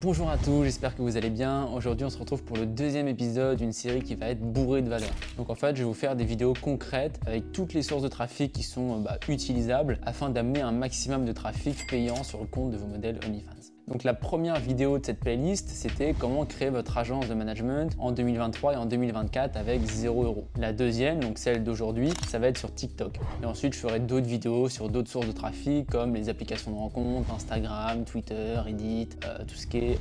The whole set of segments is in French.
Bonjour à tous, j'espère que vous allez bien. Aujourd'hui on se retrouve pour le deuxième épisode d'une série qui va être bourrée de valeur. Donc en fait je vais vous faire des vidéos concrètes avec toutes les sources de trafic qui sont utilisables afin d'amener un maximum de trafic payant sur le compte de vos modèles OnlyFans. Donc la première vidéo de cette playlist, c'était comment créer votre agence de management en 2023 et en 2024 avec 0 €. La deuxième, donc celle d'aujourd'hui, ça va être sur TikTok. Et ensuite, je ferai d'autres vidéos sur d'autres sources de trafic comme les applications de rencontres, Instagram, Twitter, Reddit, tout ce qui est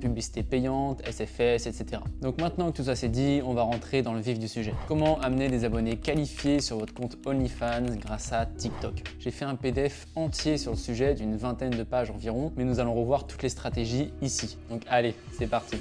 publicité payante, SFS, etc. Donc maintenant que tout ça c'est dit, on va rentrer dans le vif du sujet. Comment amener des abonnés qualifiés sur votre compte OnlyFans grâce à TikTok? J'ai fait un PDF entier sur le sujet d'une vingtaine de pages environ, mais nous allons revoir toutes les stratégies ici. Donc allez, c'est parti.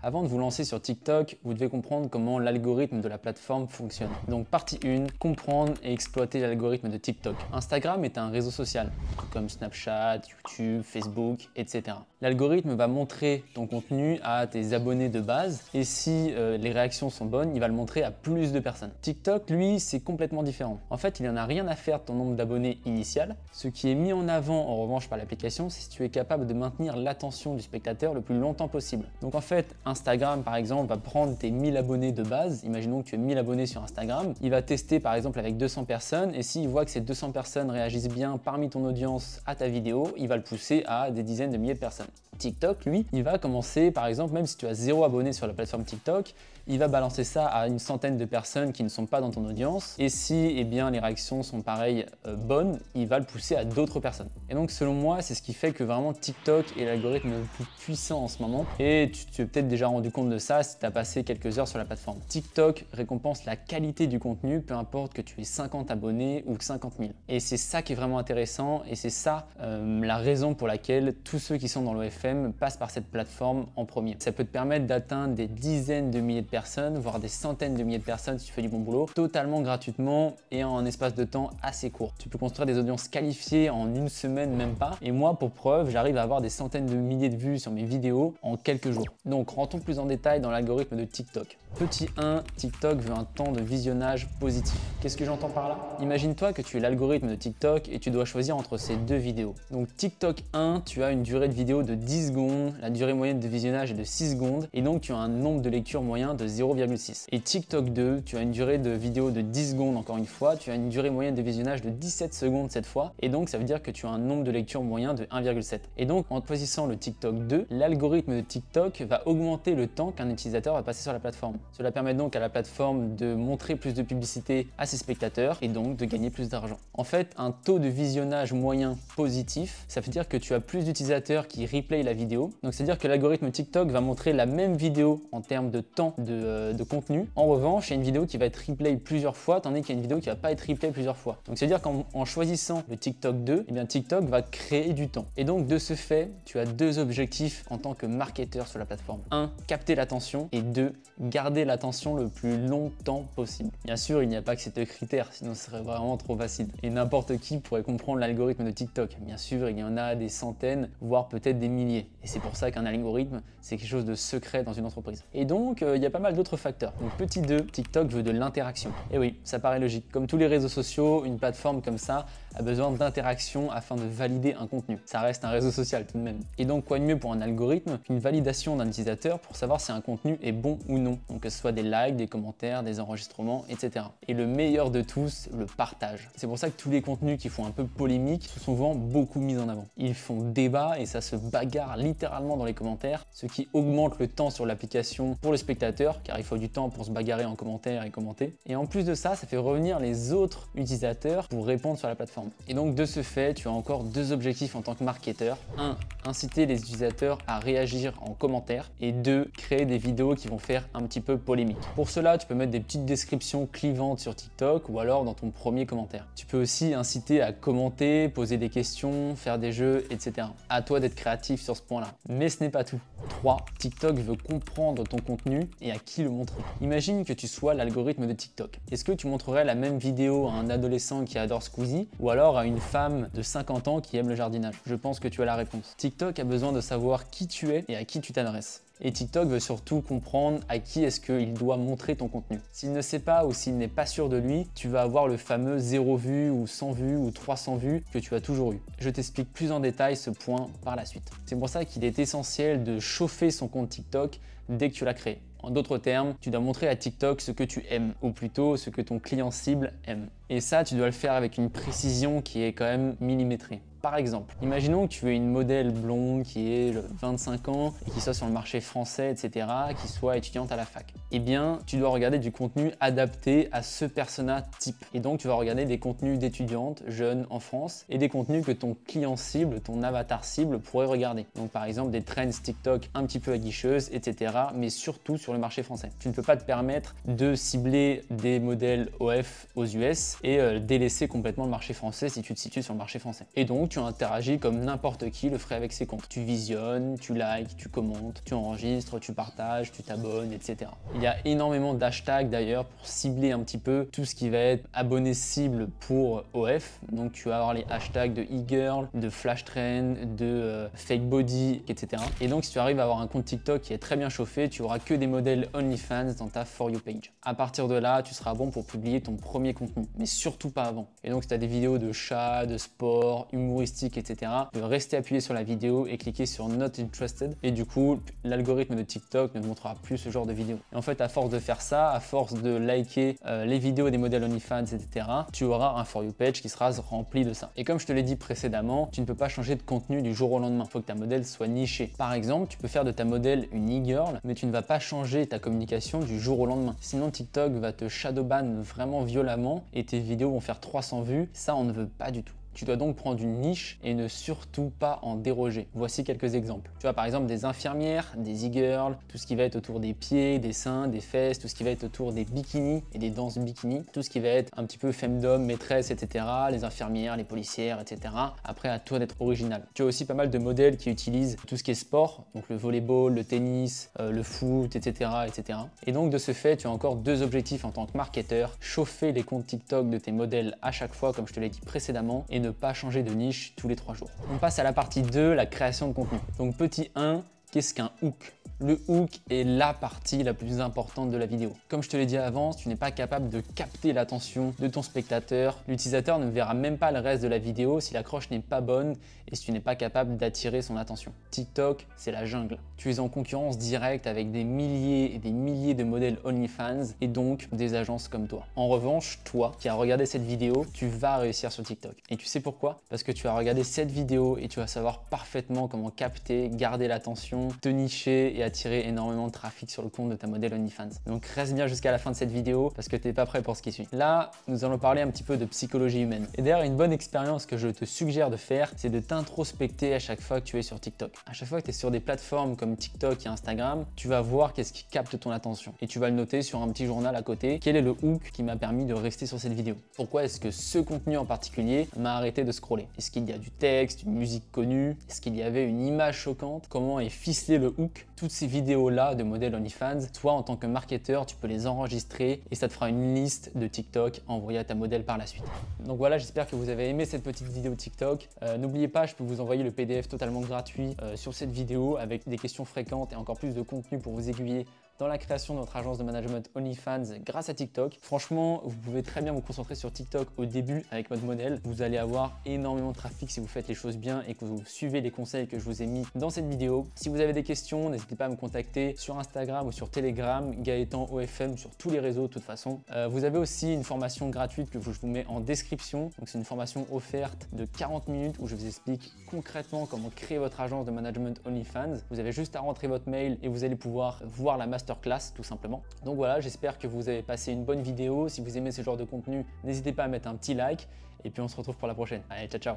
Avant de vous lancer sur TikTok, vous devez comprendre comment l'algorithme de la plateforme fonctionne. Donc partie 1, comprendre et exploiter l'algorithme de TikTok. Instagram est un réseau social, comme Snapchat, YouTube, Facebook, etc. L'algorithme va montrer ton contenu à tes abonnés de base et si les réactions sont bonnes, il va le montrer à plus de personnes. TikTok, lui, c'est complètement différent. En fait, il n'en a rien à faire de ton nombre d'abonnés initial. Ce qui est mis en avant en revanche par l'application, c'est si tu es capable de maintenir l'attention du spectateur le plus longtemps possible. Donc en fait, Instagram par exemple va prendre tes 1000 abonnés de base, imaginons que tu es 1000 abonnés sur Instagram, il va tester par exemple avec 200 personnes et s'il voit que ces 200 personnes réagissent bien parmi ton audience à ta vidéo, il va le pousser à des dizaines de milliers de personnes. TikTok, lui, il va commencer par exemple, même si tu as 0 abonnés sur la plateforme TikTok, il va balancer ça à une centaine de personnes qui ne sont pas dans ton audience et si les réactions sont pareilles bonnes, il va le pousser à d'autres personnes. Et donc selon moi, c'est ce qui fait que vraiment TikTok est l'algorithme le plus puissant en ce moment et tu t'es peut-être déjà rendu compte de ça si tu as passé quelques heures sur la plateforme. TikTok récompense la qualité du contenu, peu importe que tu aies 50 abonnés ou 50 000. Et c'est ça qui est vraiment intéressant et c'est ça la raison pour laquelle tous ceux qui sont dans l'OFM passent par cette plateforme en premier. Ça peut te permettre d'atteindre des dizaines de milliers de personnes, voire des centaines de milliers de personnes si tu fais du bon boulot, totalement gratuitement et en un espace de temps assez court. Tu peux construire des audiences qualifiées en une semaine, même pas. Et moi, pour preuve, j'arrive à avoir des centaines de milliers de vues sur mes vidéos en quelques jours. Donc, rentrons plus en détail dans l'algorithme de TikTok. Petit 1, TikTok veut un temps de visionnage positif. Qu'est-ce que j'entends par là? Imagine-toi que tu es l'algorithme de TikTok et tu dois choisir entre ces deux vidéos. Donc TikTok 1, tu as une durée de vidéo de 10 secondes, la durée moyenne de visionnage est de 6 secondes et donc tu as un nombre de lectures moyen de 0,6. Et TikTok 2, tu as une durée de vidéo de 10 secondes encore une fois, tu as une durée moyenne de visionnage de 17 secondes cette fois et donc ça veut dire que tu as un nombre de lectures moyen de 1,7. Et donc en choisissant le TikTok 2, l'algorithme de TikTok va augmenter le temps qu'un utilisateur va passer sur la plateforme. Cela permet donc à la plateforme de montrer plus de publicité à ses spectateurs et donc de gagner plus d'argent. En fait, un taux de visionnage moyen positif, ça veut dire que tu as plus d'utilisateurs qui replayent la vidéo. Donc c'est-à-dire que l'algorithme TikTok va montrer la même vidéo en termes de temps de contenu. En revanche, il y a une vidéo qui va être replay plusieurs fois, tandis qu'il y a une vidéo qui va pas être replay plusieurs fois. Donc c'est-à-dire qu'en choisissant le TikTok 2, eh bien TikTok va créer du temps. Et donc de ce fait, tu as deux objectifs en tant que marketeur sur la plateforme. 1, capter l'attention et 2, garder l'attention le plus longtemps possible. Bien sûr, il n'y a pas que ces deux critères, sinon ce serait vraiment trop facile. Et n'importe qui pourrait comprendre l'algorithme de TikTok. Bien sûr, il y en a des centaines, voire peut-être des milliers. Et c'est pour ça qu'un algorithme, c'est quelque chose de secret dans une entreprise. Et donc, il y a pas mal d'autres facteurs. Donc, petit 2, TikTok veut de l'interaction. Et oui, ça paraît logique. Comme tous les réseaux sociaux, une plateforme comme ça a besoin d'interaction afin de valider un contenu. Ça reste un réseau social tout de même. Et donc, quoi de mieux pour un algorithme qu'une validation d'un utilisateur pour savoir si un contenu est bon ou non. Donc, que ce soit des likes, des commentaires, des enregistrements, etc. Et le meilleur de tous, le partage. C'est pour ça que tous les contenus qui font un peu polémique sont souvent beaucoup mis en avant. Ils font débat et ça se bagarre littéralement dans les commentaires, ce qui augmente le temps sur l'application pour le spectateur, car il faut du temps pour se bagarrer en commentaire et commenter. Et en plus de ça, ça fait revenir les autres utilisateurs pour répondre sur la plateforme. Et donc de ce fait, tu as encore deux objectifs en tant que marketeur. 1, inciter les utilisateurs à réagir en commentaire et 2, créer des vidéos qui vont faire un petit peu polémique. Pour cela, tu peux mettre des petites descriptions clivantes sur TikTok ou alors dans ton premier commentaire. Tu peux aussi inciter à commenter, poser des questions, faire des jeux, etc. À toi d'être créatif sur ce point-là. Mais ce n'est pas tout. 3, TikTok veut comprendre ton contenu et à qui le montrer. Imagine que tu sois l'algorithme de TikTok. Est-ce que tu montrerais la même vidéo à un adolescent qui adore Squeezie ou alors à une femme de 50 ans qui aime le jardinage? Je pense que tu as la réponse. TikTok a besoin de savoir qui tu es et à qui tu t'adresses. Et TikTok veut surtout comprendre à qui est-ce qu'il doit montrer ton contenu. S'il ne sait pas ou s'il n'est pas sûr de lui, tu vas avoir le fameux 0 vues ou 100 vues ou 300 vues que tu as toujours eu. Je t'explique plus en détail ce point par la suite. C'est pour ça qu'il est essentiel de chauffer son compte TikTok dès que tu l'as créé. En d'autres termes, tu dois montrer à TikTok ce que tu aimes, ou plutôt ce que ton client cible aime. Et ça, tu dois le faire avec une précision qui est quand même millimétrée. Par exemple, imaginons que tu es une modèle blonde qui ait 25 ans et qui soit sur le marché français, etc., qui soit étudiante à la fac. Eh bien, tu dois regarder du contenu adapté à ce persona type. Et donc, tu vas regarder des contenus d'étudiantes jeunes en France et des contenus que ton client cible, ton avatar cible pourrait regarder. Donc, par exemple, des trends TikTok un petit peu aguicheuses, etc., mais surtout sur le marché français. Tu ne peux pas te permettre de cibler des modèles OF aux US et délaisser complètement le marché français si tu te situes sur le marché français. Et donc, tu interagis comme n'importe qui le ferait avec ses comptes. Tu visionnes, tu likes, tu commentes, tu enregistres, tu partages, tu t'abonnes, etc. Il y a énormément d'hashtags d'ailleurs pour cibler un petit peu tout ce qui va être abonné cible pour OF. Donc tu vas avoir les hashtags de e-girl, de flash trend, de fake body, etc. Et donc si tu arrives à avoir un compte TikTok qui est très bien chauffé, tu auras que des modèles OnlyFans dans ta For You page. À partir de là, tu seras bon pour publier ton premier contenu, mais surtout pas avant. Et donc si tu as des vidéos de chats, de sport, humoristiques, etc. Tu peux rester appuyé sur la vidéo et cliquer sur Not Interested et du coup l'algorithme de TikTok ne te montrera plus ce genre de vidéo. Et en fait à force de faire ça, à force de liker les vidéos des modèles OnlyFans, etc., tu auras un For You page qui sera rempli de ça. Et comme je te l'ai dit précédemment, tu ne peux pas changer de contenu du jour au lendemain. Il faut que ta modèle soit nichée. Par exemple, tu peux faire de ta modèle une e-girl, mais tu ne vas pas changer ta communication du jour au lendemain. Sinon TikTok va te shadowban vraiment violemment et tes vidéos vont faire 300 vues. Ça, on ne veut pas du tout. Tu dois donc prendre une niche et ne surtout pas en déroger. Voici quelques exemples. Tu as par exemple des infirmières, des e-girls, tout ce qui va être autour des pieds, des seins, des fesses, tout ce qui va être autour des bikinis et des danses bikini, tout ce qui va être un petit peu femdom, maîtresse, etc., les infirmières, les policières, etc. Après, à toi d'être original. Tu as aussi pas mal de modèles qui utilisent tout ce qui est sport, donc le volleyball, le tennis, le foot, etc., etc. Et donc de ce fait, tu as encore deux objectifs en tant que marketeur: chauffer les comptes TikTok de tes modèles à chaque fois, comme je te l'ai dit précédemment, et ne pas changer de niche tous les 3 jours. On passe à la partie 2, la création de contenu. Donc petit 1, qu'est-ce qu'un hook? Le hook est la partie la plus importante de la vidéo. Comme je te l'ai dit avant, si tu n'es pas capable de capter l'attention de ton spectateur, l'utilisateur ne verra même pas le reste de la vidéo si l'accroche n'est pas bonne et si tu n'es pas capable d'attirer son attention. TikTok, c'est la jungle. Tu es en concurrence directe avec des milliers et des milliers de modèles OnlyFans et donc des agences comme toi. En revanche, toi qui as regardé cette vidéo, tu vas réussir sur TikTok. Et tu sais pourquoi? Parce que tu as regardé cette vidéo et tu vas savoir parfaitement comment capter, garder l'attention, te nicher et attirer énormément de trafic sur le compte de ta modèle OnlyFans. Donc reste bien jusqu'à la fin de cette vidéo parce que tu n'es pas prêt pour ce qui suit. Là, nous allons parler un petit peu de psychologie humaine. Et d'ailleurs, une bonne expérience que je te suggère de faire, c'est de t'introspecter à chaque fois que tu es sur TikTok. À chaque fois que tu es sur des plateformes comme TikTok et Instagram, tu vas voir qu'est-ce qui capte ton attention. Et tu vas le noter sur un petit journal à côté. Quel est le hook qui m'a permis de rester sur cette vidéo? Pourquoi est-ce que ce contenu en particulier m'a arrêté de scroller? Est-ce qu'il y a du texte, une musique connue? Est-ce qu'il y avait une image choquante? Comment est ficelé le hook? Toutes ces vidéos-là de modèles OnlyFans, toi en tant que marketeur, tu peux les enregistrer et ça te fera une liste de TikTok à envoyer à ta modèle par la suite. Donc voilà, j'espère que vous avez aimé cette petite vidéo TikTok. N'oubliez pas, je peux vous envoyer le PDF totalement gratuit sur cette vidéo avec des questions fréquentes et encore plus de contenu pour vous aiguiller dans la création de votre agence de management OnlyFans grâce à TikTok. Franchement, vous pouvez très bien vous concentrer sur TikTok au début avec votre modèle. Vous allez avoir énormément de trafic si vous faites les choses bien et que vous suivez les conseils que je vous ai mis dans cette vidéo. Si vous avez des questions, n'hésitez pas à me contacter sur Instagram ou sur Telegram, Gaëtan OFM sur tous les réseaux de toute façon. Vous avez aussi une formation gratuite que je vous mets en description. Donc c'est une formation offerte de 40 minutes où je vous explique concrètement comment créer votre agence de management OnlyFans. Vous avez juste à rentrer votre mail et vous allez pouvoir voir la masterclass tout simplement. Donc voilà, j'espère que vous avez passé une bonne vidéo. Si vous aimez ce genre de contenu, n'hésitez pas à mettre un petit like et puis on se retrouve pour la prochaine. Allez, ciao ciao.